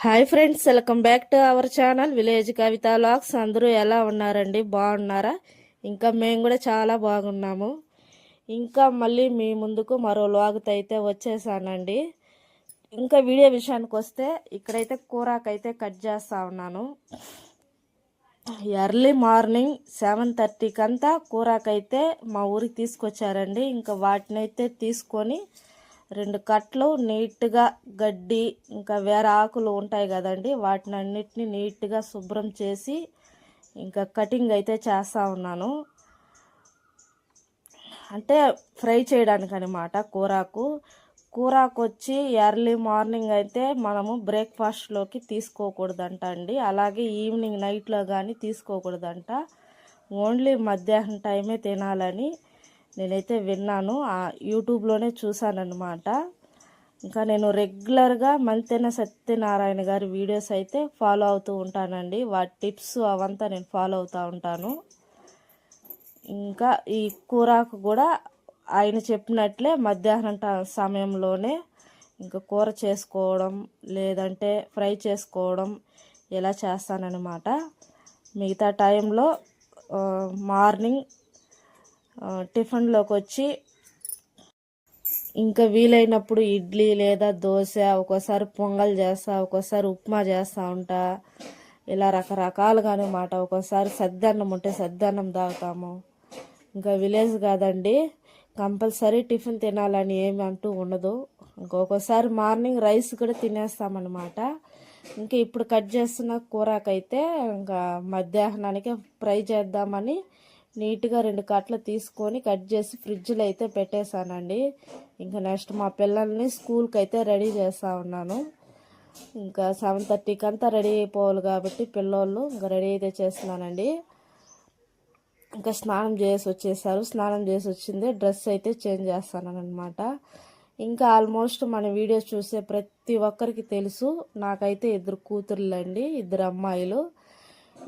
Hi friends, welcome back to our channel village Kavitha vlogs. అందరూ ఎలా ఉన్నారండి? బాగున్నారా? ఇంకా మేము కూడా చాలా బాగున్నాము. ఇంకా మళ్ళీ మీ ముందుకు మరో వ్లాగ్తో అయితే వచ్చేసానండి. ఇంకా వీడియో విషయానికి వస్తే ఇక్కడైతే కూరాకైతే కట్ చేస్తూ ఉన్నాను. ఎర్లీ మార్నింగ్ 7:30కి అంతా కూరాకైతే మా ఊరికి తీసుకొచ్చారండి. ఇంకా వాటినైతే తీసుకొని 2 కట్టలు నీట్గా గడ్డి ఇంకా వేరే ఆకులు ఉంటాయి కదండి, వాటిని అన్నిటిని నీట్గా శుభ్రం చేసి ఇంకా కటింగ్ అయితే చేస్తూ ఉన్నాను. అంటే ఫ్రై చేయడానికి అనమాట. కూరాకు వచ్చి ఎర్లీ మార్నింగ్ అయితే మనము బ్రేక్ఫాస్ట్లోకి తీసుకోకూడదంట అండి. అలాగే ఈవినింగ్ నైట్లో కానీ తీసుకోకూడదంట. ఓన్లీ మధ్యాహ్నం టైమే తినాలని నేనైతే విన్నాను, యూట్యూబ్లోనే చూశానన్నమాట. ఇంకా నేను రెగ్యులర్గా మంతెన సత్యనారాయణ గారి వీడియోస్ అయితే ఫాలో అవుతూ ఉంటానండి. వాటి టిప్స్ అవంతా నేను ఫాలో అవుతూ ఉంటాను. ఇంకా ఈ కూరాకు కూడా ఆయన చెప్పినట్లే మధ్యాహ్నం సమయంలోనే ఇంకా కూర చేసుకోవడం లేదంటే ఫ్రై చేసుకోవడం ఇలా చేస్తానన్నమాట. మిగతా టైంలో మార్నింగ్ టిఫిన్లోకి వచ్చి ఇంకా వీలైనప్పుడు ఇడ్లీ లేదా దోశ, ఒక్కోసారి పొంగల్ చేస్తా, ఒక్కోసారి ఉప్మా చేస్తూ ఉంటా. ఇలా రకరకాలుగా అనమాట. ఒక్కోసారి సద్దన్నం ఉంటే సద్దన్నం తాగుతాము. ఇంకా విలేజ్ కాదండి, కంపల్సరీ టిఫిన్ తినాలని ఏమి అంటూ ఉండదు. ఇంకొకసారి మార్నింగ్ రైస్ కూడా తినేస్తామన్నమాట. ఇంకా ఇప్పుడు కట్ చేస్తున్న కూరకైతే ఇంకా మధ్యాహ్నానికి ఫ్రై చేద్దామని నీట్గా 2 కట్టలు తీసుకొని కట్ చేసి ఫ్రిడ్జ్లో అయితే పెట్టేశానండి. ఇంకా నెక్స్ట్ మా పిల్లల్ని స్కూల్కి అయితే రెడీ చేస్తూ ఉన్నాను. ఇంకా 7:30కి అంతా రెడీ అయిపోవాలి కాబట్టి పిల్లోళ్ళు ఇంకా రెడీ అయితే చేస్తున్నానండి. ఇంకా స్నానం చేసి వచ్చేసారు. స్నానం చేసి వచ్చింది డ్రెస్ అయితే చేంజ్ చేస్తాను అనమాట. ఇంకా ఆల్మోస్ట్ మన వీడియోస్ చూసే ప్రతి ఒక్కరికి తెలుసు, నాకైతే 2 కూతుర్లండి, 2 అమ్మాయిలు.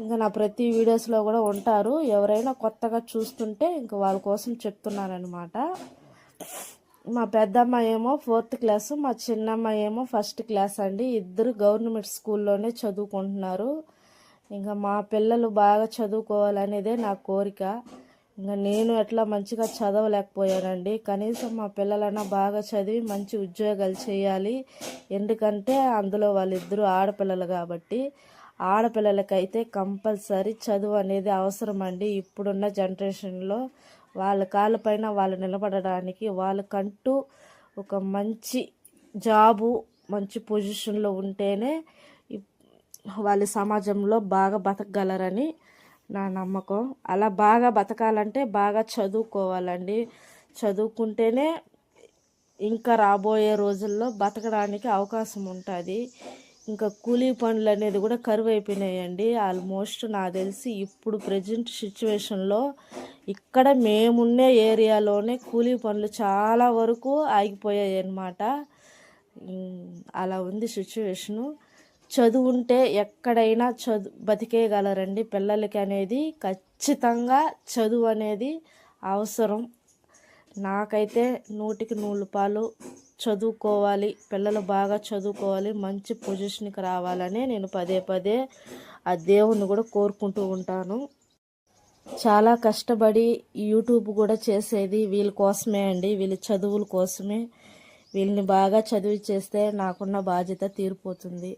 ఇంకా నా ప్రతి వీడియోస్లో కూడా ఉంటారు. ఎవరైనా కొత్తగా చూస్తుంటే ఇంకా వాళ్ళ కోసం చెప్తున్నానమాట. మా పెద్దమ్మాయి ఏమో 4th క్లాసు, మా చిన్నమ్మాయి ఏమో 1st క్లాస్ అండి. ఇద్దరు గవర్నమెంట్ స్కూల్లోనే చదువుకుంటున్నారు. ఇంకా మా పిల్లలు బాగా చదువుకోవాలనేదే నా కోరిక. ఇంకా నేను ఎట్లా మంచిగా చదవలేకపోయానండి. కనీసం మా పిల్లలైనా బాగా చదివి మంచి ఉద్యోగాలు చేయాలి. ఎందుకంటే అందులో వాళ్ళిద్దరూ ఆడపిల్లలు కాబట్టి. ఆడపిల్లలకైతే కంపల్సరీ చదువు అనేది అవసరం అండి. ఇప్పుడున్న జనరేషన్లో వాళ్ళ కాళ్ళపైన వాళ్ళు నిలబడడానికి, వాళ్ళకంటూ ఒక మంచి జాబు, మంచి పొజిషన్లో ఉంటేనే వాళ్ళ సమాజంలో బాగా బతకగలరని నా నమ్మకం. అలా బాగా బతకాలంటే బాగా చదువుకోవాలండి. చదువుకుంటేనే ఇంకా రాబోయే రోజుల్లో బతకడానికి అవకాశం ఉంటుంది. ఇంకా కూలీ పనులు అనేది కూడా కరువు అయిపోయినాయండి. ఆల్మోస్ట్ నాకు తెలిసి ఇప్పుడు ప్రజెంట్ సిచ్యువేషన్లో ఇక్కడ మేమున్నే ఏరియాలోనే కూలీ పనులు చాలా వరకు ఆగిపోయాయి అన్నమాట. అలా ఉంది సిచ్యువేషను. చదువు ఉంటే ఎక్కడైనా బతికేయగలరండి. పిల్లలకి అనేది ఖచ్చితంగా చదువు అనేది అవసరం. నాకైతే 100కి 100 చదువుకోవాలి, పిల్లలు బాగా చదువుకోవాలి, మంచి పొజిషన్కి రావాలని నేను పదే పదే ఆ దేవుణ్ణి కూడా కోరుకుంటూ ఉంటాను. చాలా కష్టపడి యూట్యూబ్ కూడా చేసేది వీళ్ళ కోసమే అండి, వీళ్ళ చదువుల కోసమే. వీళ్ళని బాగా చదివి చేస్తే నాకున్న బాధ్యత తీరిపోతుంది.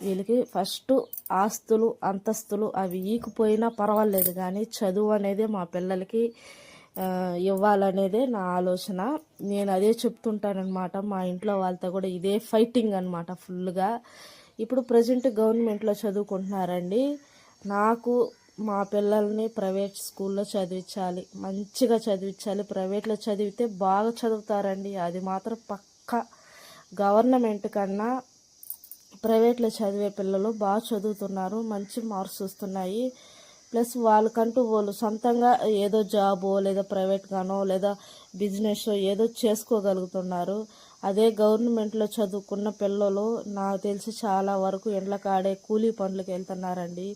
వీళ్ళకి ఫస్ట్ ఆస్తులు అంతస్తులు అవి ఈకపోయినా పర్వాలేదు, కానీ చదువు అనేది మా పిల్లలకి ఇవ్వాలనేదే నా ఆలోచన. నేను అదే చెప్తుంటానమాట. మా ఇంట్లో వాళ్ళతో కూడా ఇదే ఫైటింగ్ అనమాట ఫుల్గా. ఇప్పుడు ప్రజెంట్ గవర్నమెంట్లో చదువుకుంటున్నారండి. నాకు మా పిల్లల్ని ప్రైవేట్ స్కూల్లో చదివించాలి, మంచిగా చదివించాలి. ప్రైవేట్లో చదివితే బాగా చదువుతారండి, అది మాత్రం పక్కా. గవర్నమెంట్ కన్నా ప్రైవేట్లో చదివే పిల్లలు బాగా చదువుతున్నారు, మంచి మార్క్స్ వస్తున్నాయి. ప్లస్ వాళ్ళకంటూ వాళ్ళు సొంతంగా ఏదో జాబో లేదా ప్రైవేట్గానో లేదా బిజినెస్ ఏదో చేసుకోగలుగుతున్నారు. అదే గవర్నమెంట్లో చదువుకున్న పిల్లలు నాకు తెలిసి చాలా వరకు ఎండ్ల కాడే కూలీ పనులకు వెళ్తున్నారండి.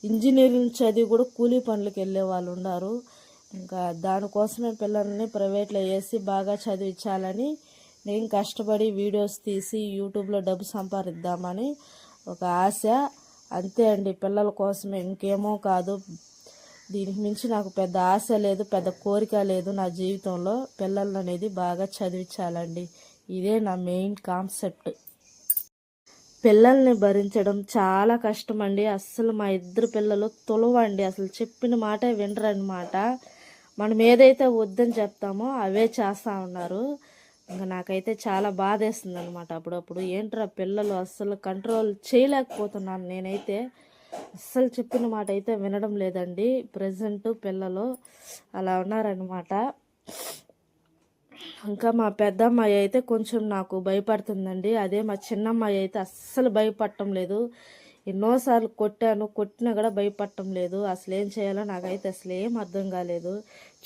ఇంజనీరింగ్ చదివి కూడా కూలీ పనులకు వెళ్ళే వాళ్ళు ఉన్నారు. ఇంకా దానికోసమే పిల్లల్ని ప్రైవేట్లో వేసి బాగా చదివించాలని నేను కష్టపడి వీడియోస్ తీసి యూట్యూబ్లో డబ్బు సంపాదిద్దామని ఒక ఆశ అంతే అండి, పిల్లల కోసమే, ఇంకేమో కాదు. దీనికి మించి నాకు పెద్ద ఆశ లేదు, పెద్ద కోరిక లేదు నా జీవితంలో. పిల్లలు అనేది బాగా చదివించాలండి, ఇదే నా మెయిన్ కాన్సెప్ట్. పిల్లల్ని భరించడం చాలా కష్టం అండి. అస్సలు మా ఇద్దరు పిల్లలు తులవండి, అసలు చెప్పిన మాట వినరనమాట. మనం ఏదైతే వద్దని చెప్తామో అవే చేస్తూ ఉన్నారు. ఇంకా నాకైతే చాలా బాధేస్తుంది అనమాట అప్పుడప్పుడు. ఏంట్రా పిల్లలు, అస్సలు కంట్రోల్ చేయలేకపోతున్నాను నేనైతే. అస్సలు చెప్పిన మాట అయితే వినడం లేదండి ప్రజెంట్ పిల్లలు, అలా ఉన్నారనమాట. ఇంకా మా పెద్దమ్మాయి అయితే కొంచెం నాకు భయపడుతుందండి. అదే మా చిన్నమ్మాయి అయితే అస్సలు భయపడటం లేదు. ఎన్నోసార్లు కొట్టాను, కొట్టినా కూడా భయపడటం లేదు. అసలు ఏం చేయాలో నాకైతే అసలు ఏం అర్థం కాలేదు.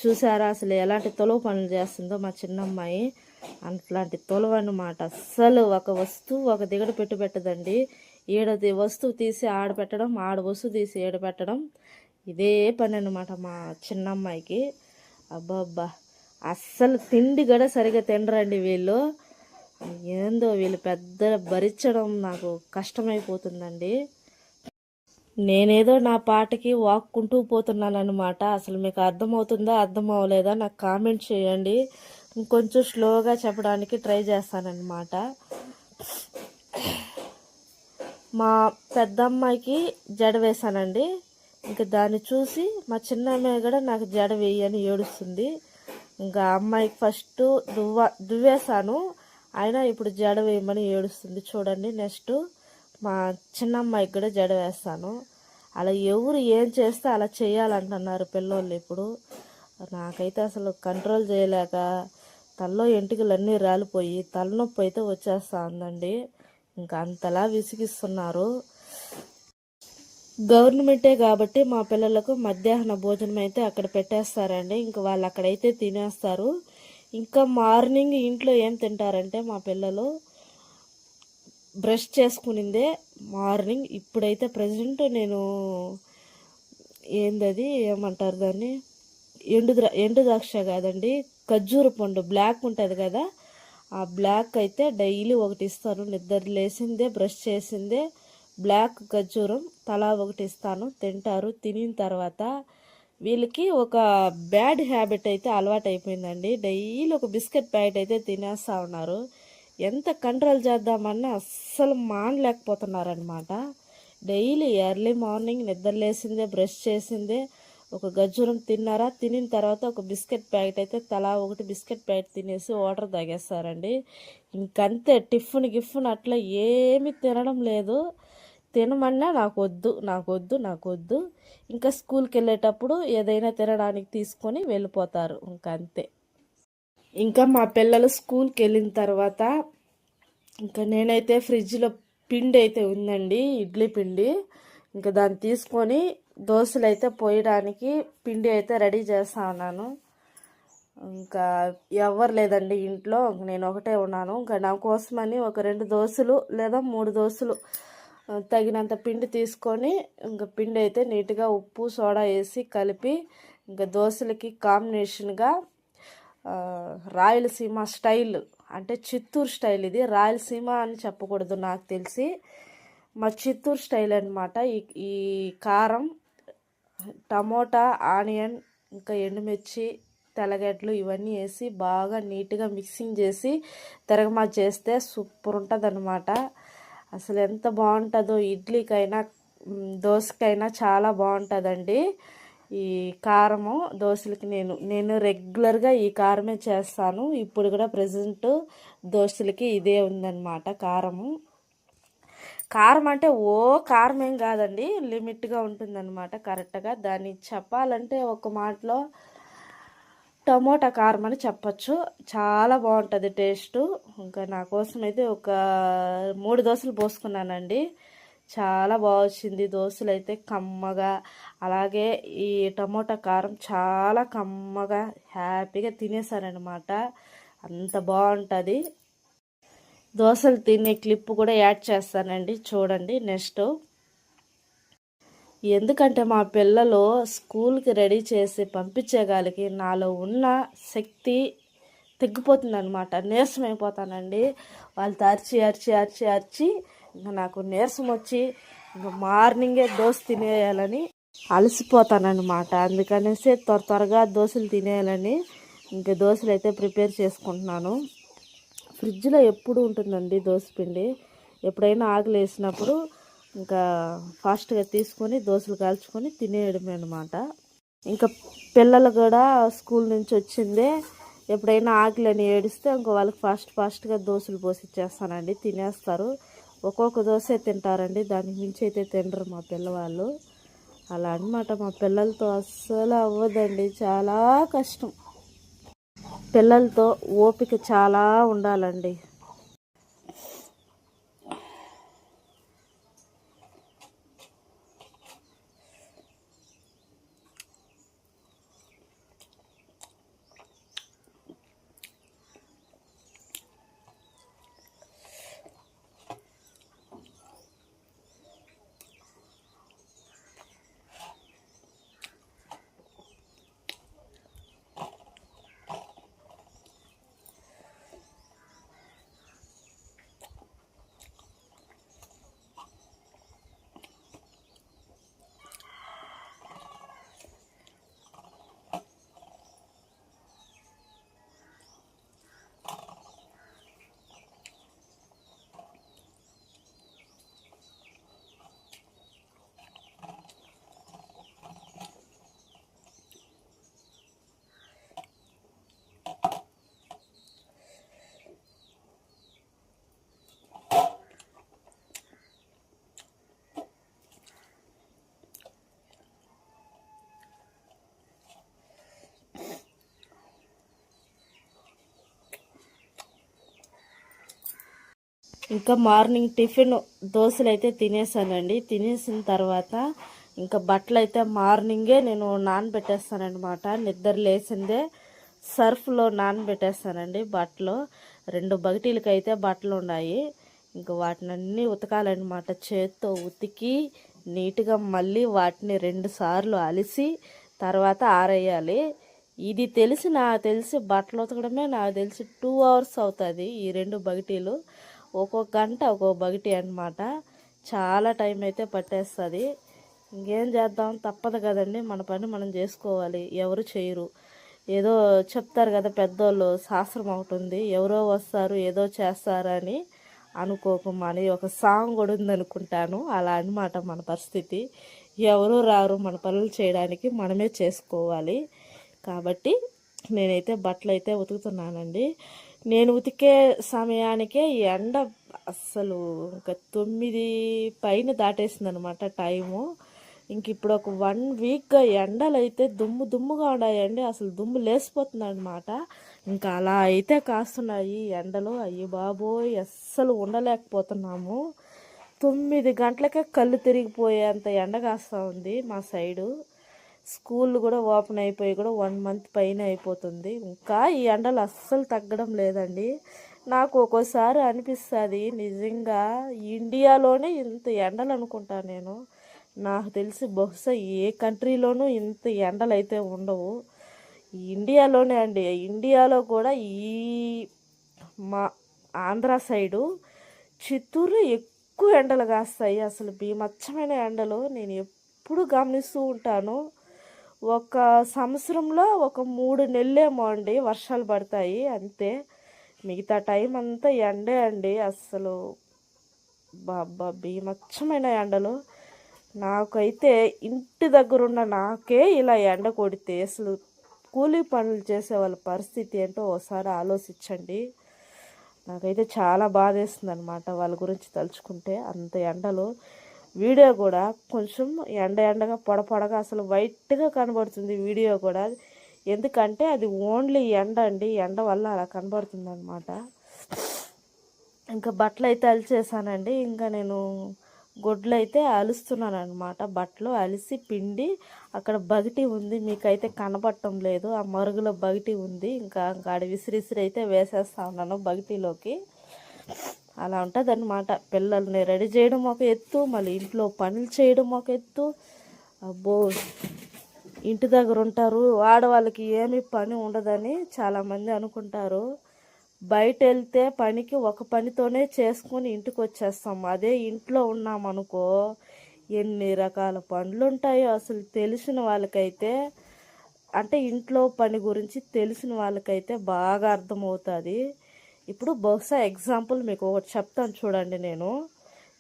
చూసారా అసలు ఎలాంటి తొలవ పనులు చేస్తుందో మా చిన్నమ్మాయి. అట్లాంటి తొలవ అన్నమాట. అస్సలు ఒక వస్తువు ఒక దిగడ పెట్టదండి. ఏడది వస్తువు తీసి ఆడ పెట్టడం, ఆడ వస్తువు తీసి ఏడ పెట్టడం, ఇదే పని అన్నమాట మా చిన్నమ్మాయికి. అబ్బా, అస్సలు తిండి కూడా సరిగా తినరండి వీళ్ళు. ఏందో వీళ్ళు పెద్ద భరించడం నాకు కష్టమైపోతుందండి. నేనేదో నా పాటకి వాక్కుంటూ పోతున్నాను అనమాట. అసలు మీకు అర్థమవుతుందా అర్థం అవ్వలేదా నాకు కామెంట్ చేయండి. ఇంకొంచెం స్లోగా చెప్పడానికి ట్రై చేస్తానన్నమాట. మా పెద్దమ్మాయికి జడ వేశానండి. ఇంకా దాన్ని చూసి మా చిన్న అమ్మాయి కూడా నాకు జడ వేయని ఏడుస్తుంది. ఇంకా అమ్మాయికి ఫస్ట్ దువ్వేశాను, అయినా ఇప్పుడు జడ వేయమని ఏడుస్తుంది చూడండి. నెక్స్ట్ మా చిన్న అమ్మాయికి కూడా జడ వేస్తాను. అలా ఎవరు ఏం చేస్తే అలా చేయాలంటున్నారు పిల్లోళ్ళు ఇప్పుడు. నాకైతే అసలు కంట్రోల్ చేయలేక తలలో ఎంటుకలన్నీ రాలిపోయి తలనొప్పి అయితే వచ్చేస్తా ఉందండి. ఇంకా అంతలా విసిగిస్తున్నారు. గవర్నమెంటే కాబట్టి మా పిల్లలకు మధ్యాహ్న భోజనం అయితే అక్కడ పెట్టేస్తారండి. ఇంకా వాళ్ళు అక్కడైతే తినేస్తారు. ఇంకా మార్నింగ్ ఇంట్లో ఏం తింటారంటే మా పిల్లలు బ్రష్ చేసుకునిందే మార్నింగ్. ఇప్పుడైతే ప్రజెంట్ నేను ఏందది ఏమంటారు దాన్ని, ఎండు ద్రాక్ష కాదండి, ఖర్జూర పండు బ్లాక్ ఉంటుంది కదా, ఆ బ్లాక్ అయితే డైలీ ఒకటి ఇస్తాను. నిద్ర లేసిందే బ్రష్ చేసిందే బ్లాక్ ఖర్జూరం తలా ఒకటి ఇస్తాను, తింటారు. తినిన తర్వాత వీళ్ళకి ఒక బ్యాడ్ హ్యాబిట్ అయితే అలవాటు అయిపోయిందండి. డైలీ ఒక బిస్కెట్ ప్యాకెట్ అయితే తినేస్తూ ఉన్నారు. ఎంత కంట్రోల్ చేద్దామన్నా అస్సలు మానలేకపోతున్నారనమాట. డైలీ ఎర్లీ మార్నింగ్ నిద్ర లేసిందే బ్రష్ చేసిందే ఒక ఖర్జూరం తిన్నారా, తినిన తర్వాత ఒక బిస్కెట్ ప్యాకెట్ అయితే తలా ఒకటి బిస్కెట్ ప్యాకెట్ తినేసి వాటర్ తాగేస్తారండి. ఇంకంతే. టిఫిన్ అట్లా ఏమీ తినడం లేదు. తినమన్నా నాకు వద్దు. ఇంకా స్కూల్కి వెళ్ళేటప్పుడు ఏదైనా తినడానికి తీసుకొని వెళ్ళిపోతారు. ఇంకంతే. ఇంకా మా పిల్లలు స్కూల్కి వెళ్ళిన తర్వాత ఇంకా నేనైతే ఫ్రిడ్జ్లో పిండి అయితే ఉందండి, ఇడ్లీ పిండి. ఇంకా దాన్ని తీసుకొని దోశలు అయితే పోయడానికి పిండి అయితే రెడీ చేస్తా ఉన్నాను. ఇంకా ఎవరు లేదండి ఇంట్లో, నేను ఒకటే ఉన్నాను. ఇంకా నా కోసమని ఒక 2 దోశలు లేదా 3 దోశలు తగినంత పిండి తీసుకొని ఇంకా పిండి అయితే నీట్గా ఉప్పు సోడా వేసి కలిపి ఇంకా దోశలకి కాంబినేషన్గా రాయలసీమ స్టైల్, అంటే చిత్తూరు స్టైల్, ఇది రాయలసీమ అని చెప్పకూడదు నాకు తెలిసి, మా చిత్తూరు స్టైల్ అనమాట. ఈ కారం, టమోటా, ఆనియన్, ఇంకా ఎండుమిర్చి, తెల్లగడ్డలు ఇవన్నీ వేసి బాగా నీట్గా మిక్సింగ్ చేసి తిరగమాత చేస్తే సూపర్ ఉంటుంది అనమాట. అసలు ఎంత బాగుంటుందో, ఇడ్లీకైనా దోశకైనా చాలా బాగుంటుందండి ఈ కారము. దోశలకి నేను రెగ్యులర్గా ఈ కారమే చేస్తాను. ఇప్పుడు కూడా ప్రజెంట్ దోశలకి ఇదే ఉందన్నమాట కారము. కారం అంటే కారం ఏం కాదండి, లిమిట్గా ఉంటుందన్నమాట కరెక్ట్గా. దాన్ని చెప్పాలంటే ఒక మాటలో టమోటా కారం అని చెప్పచ్చు. చాలా బాగుంటుంది టేస్టు. ఇంకా నా కోసం అయితే ఒక 3 దోశలు పోసుకున్నానండి. చాలా బాగా వచ్చింది దోశలు అయితే కమ్మగా. అలాగే ఈ టమోటా కారం చాలా కమ్మగా హ్యాపీగా తినేసారనమాట. అంత బాగుంటుంది. దోశలు తినే క్లిప్ కూడా యాడ్ చేస్తానండి, చూడండి నెక్స్ట్. ఎందుకంటే మా పిల్లలు స్కూల్కి రెడీ చేసి పంపించేగాలికి నాలో ఉన్న శక్తి తగ్గిపోతుంది అనమాట. నీరసం అయిపోతానండి. వాళ్ళు అరిచి ఇంకా నాకు నీరసం వచ్చి ఇంకా మార్నింగే దోశ తినేయాలని అలసిపోతానన్నమాట. అందుకనేసి త్వరగా దోశలు తినేయాలని ఇంకా దోశలు అయితే ప్రిపేర్ చేసుకుంటున్నాను. ఫ్రిడ్జ్లో ఎప్పుడు ఉంటుందండి దోశ పిండి. ఎప్పుడైనా ఆకలి వేసినప్పుడు ఇంకా ఫాస్ట్గా తీసుకొని దోశలు కాల్చుకొని తినేయడమే అనమాట. ఇంకా పిల్లలు కూడా స్కూల్ నుంచి వచ్చిందే ఎప్పుడైనా ఆకలి అని ఏడిస్తే ఇంకో వాళ్ళకి ఫాస్ట్గా దోశలు పోసి ఇచ్చేస్తానండి, తినేస్తారు. ఒక్కొక్క దోశ తింటారండి, దానికి మించి అయితే తినరు మా పిల్లవాళ్ళు. అలా అనమాట. మా పిల్లలతో అస్సలు అవ్వదండి, చాలా కష్టం. పిల్లలతో ఓపిక చాలా ఉండాలండి. ఇంకా మార్నింగ్ టిఫిన్ దోశలు అయితే తినేసానండి. తినేసిన తర్వాత ఇంకా బట్టలు అయితే మార్నింగే నేను నానబెట్టేస్తానమాట. నిద్ర లేచిందే సర్ఫ్లో నానబెట్టేస్తానండి బట్టలు. 2 బకెటీలకి అయితే బట్టలు ఉన్నాయి. ఇంకా వాటిని అన్నీ ఉతకాలన్నమాట. చేత్తో ఉతికి నీట్గా మళ్ళీ వాటిని 2 సార్లు అలిసి తర్వాత ఆరేయాలి. ఇది నాకు తెలిసి బట్టలు ఉతకడమే నాకు తెలిసి 2 అవర్స్ అవుతుంది. ఈ 2 బకెటీలు ఒక్కొక్క గంట ఒక్కొక్క బకెటీ అనమాట. చాలా టైం అయితే పట్టేస్తుంది. ఇంకేం చేద్దాం, తప్పదు కదండి, మన పని మనం చేసుకోవాలి, ఎవరు చేయరు. ఏదో చెప్తారు కదా పెద్దోళ్ళు, శాస్త్రం ఒకటి ఉంది, ఎవరో వస్తారు ఏదో చేస్తారని అనుకోకమని ఒక సాంగ్ కూడా ఉందనుకుంటాను. అలా అనమాట మన పరిస్థితి. ఎవరు రారు మన పనులు చేయడానికి, మనమే చేసుకోవాలి. కాబట్టి నేనైతే బట్టలు అయితే ఉతుకుతున్నానండి. నేను ఉతికే సమయానికే ఎండ అస్సలు ఇంకా 9 పైన దాటేసింది అనమాట టైము. ఇంక ఇప్పుడు ఒక 1 వీక్గా ఎండలు అయితే దుమ్ముగా ఉన్నాయండి. అసలు దుమ్ము లేసిపోతుంది అనమాట. ఇంకా అలా అయితే కాస్తున్నాయి ఎండలు. అయ్యి బాబోయ్, అస్సలు ఉండలేకపోతున్నాము. 9 గంటలకే కళ్ళు తిరిగిపోయేంత ఎండ కాస్తూ ఉంది మా సైడు. స్కూల్ కూడా ఓపెన్ అయిపోయి కూడా 1 మంత్ పైన అయిపోతుంది. ఇంకా ఈ ఎండలు అస్సలు తగ్గడం లేదండి. నాకు ఒక్కోసారి అనిపిస్తుంది, నిజంగా ఇండియాలోనే ఇంత ఎండలు అనుకుంటాను నేను. నాకు తెలిసి బహుశా ఏ కంట్రీలోనూ ఇంత ఎండలు అయితే ఉండవు. ఇండియాలోనే అండి. ఇండియాలో కూడా ఈ మా ఆంధ్ర సైడు చిత్తూరు ఎక్కువ ఎండలు కాస్తాయి. అసలు బీభత్సమైన ఎండలు నేను ఎప్పుడు గమనిస్తూ ఉంటాను. ఒక సంవత్సరంలో ఒక 3 నెలలేమో అండి వర్షాలు పడతాయి అంతే. మిగతా టైం అంతా ఎండే అండి. అస్సలు బాబా బీభత్సమైన ఎండలు. నాకైతే ఇంటి దగ్గర ఉన్న నాకే ఇలా ఎండ కొడితే అసలు కూలీ పనులు చేసే వాళ్ళ పరిస్థితి ఏంటో ఒకసారి ఆలోచించండి. నాకైతే చాలా బాధేస్తుంది అనమాట వాళ్ళ గురించి తలుచుకుంటే. అంత ఎండలు. వీడియో కూడా కొంచెం ఎండగా పొడగా అసలు వైట్గా కనబడుతుంది వీడియో కూడా. ఎందుకంటే అది ఓన్లీ ఎండ అండి, ఎండ వల్ల అలా కనబడుతుంది అనమాట. ఇంకా బట్టలు అయితే అలిచేసానండి. ఇంకా నేను గొడ్లు అయితే అలుస్తున్నాను అనమాట. బట్టలు అలిసి పిండి అక్కడ బగిటి ఉంది, మీకైతే కనబడటం లేదు. ఆ మరుగులో బగిటి ఉంది. ఇంకా ఆడ విసిరిసిరి అయితే వేసేస్తా ఉన్నాను బగిటీలోకి. అలా ఉంటుంది అన్నమాట. పిల్లల్ని రెడీ చేయడం ఒక ఎత్తు, మళ్ళీ ఇంట్లో పనులు చేయడం ఒక ఎత్తు. అబ్బో, ఇంటి దగ్గర ఉంటారు ఆడవాళ్ళకి ఏమీ పని ఉండదని చాలామంది అనుకుంటారు. బయట వెళ్తే పనికి ఒక పనితోనే చేసుకుని ఇంటికి వచ్చేస్తాం. అదే ఇంట్లో ఉన్నామనుకో ఎన్ని రకాల పనులు ఉంటాయో అసలు తెలిసిన వాళ్ళకైతే, అంటే ఇంట్లో పని గురించి తెలిసిన వాళ్ళకైతే బాగా అర్థమవుతుంది. ఇప్పుడు బహుశా ఎగ్జాంపుల్ మీకు ఒకటి చెప్తాను చూడండి.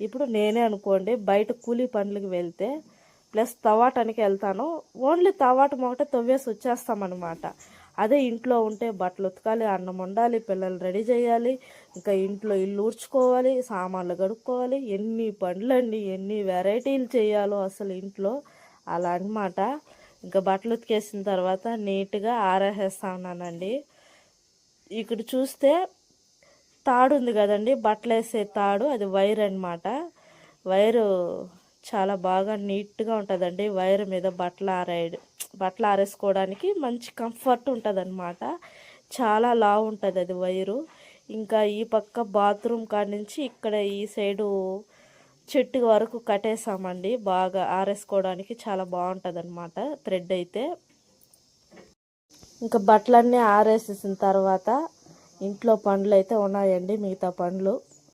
ఇప్పుడు నేనే అనుకోండి బయట కూలీ పనులకు వెళ్తే ప్లస్ తవ్వాటానికి వెళ్తాను. ఓన్లీ తవ్వాటం ఒకటే తవ్వేసి వచ్చేస్తామన్నమాట. అదే ఇంట్లో ఉంటే బట్టలు ఉతకాలి, అన్నం వండాలి, పిల్లలు రెడీ చేయాలి, ఇంకా ఇంట్లో ఇల్లు ఊడ్చుకోవాలి, సామాన్లు కడుక్కోవాలి, ఎన్ని పనులండి, ఎన్ని వెరైటీలు చేయాలో అసలు ఇంట్లో. అలా అన్నమాట. ఇంకా బట్టలు ఉతికేసిన తర్వాత నీట్గా ఆరేసేస్తా ఉన్నానండి. ఇక్కడ చూస్తే తాడు ఉంది కదండి, బట్టలు వేసే తాడు, అది వైర్ అన్నమాట. వైరు చాలా బాగా నీట్గా ఉంటుందండి. వైర్ మీద బట్టలు ఆరేసుకోవడానికి మంచి కంఫర్ట్ ఉంటుంది అనమాట. చాలా లావు ఉంటుంది అది వైరు. ఇంకా ఈ పక్క బాత్రూమ్ కాడ నుంచి ఇక్కడ ఈ సైడు చెట్టు వరకు కట్టేసామండి. బాగా ఆరేసుకోవడానికి చాలా బాగుంటుంది అనమాట థ్రెడ్ అయితే. ఇంకా బట్టలన్నీ ఆరేసేసిన తర్వాత ఇంట్లో పనులు అయితే ఉన్నాయండి, మిగతా పనులు.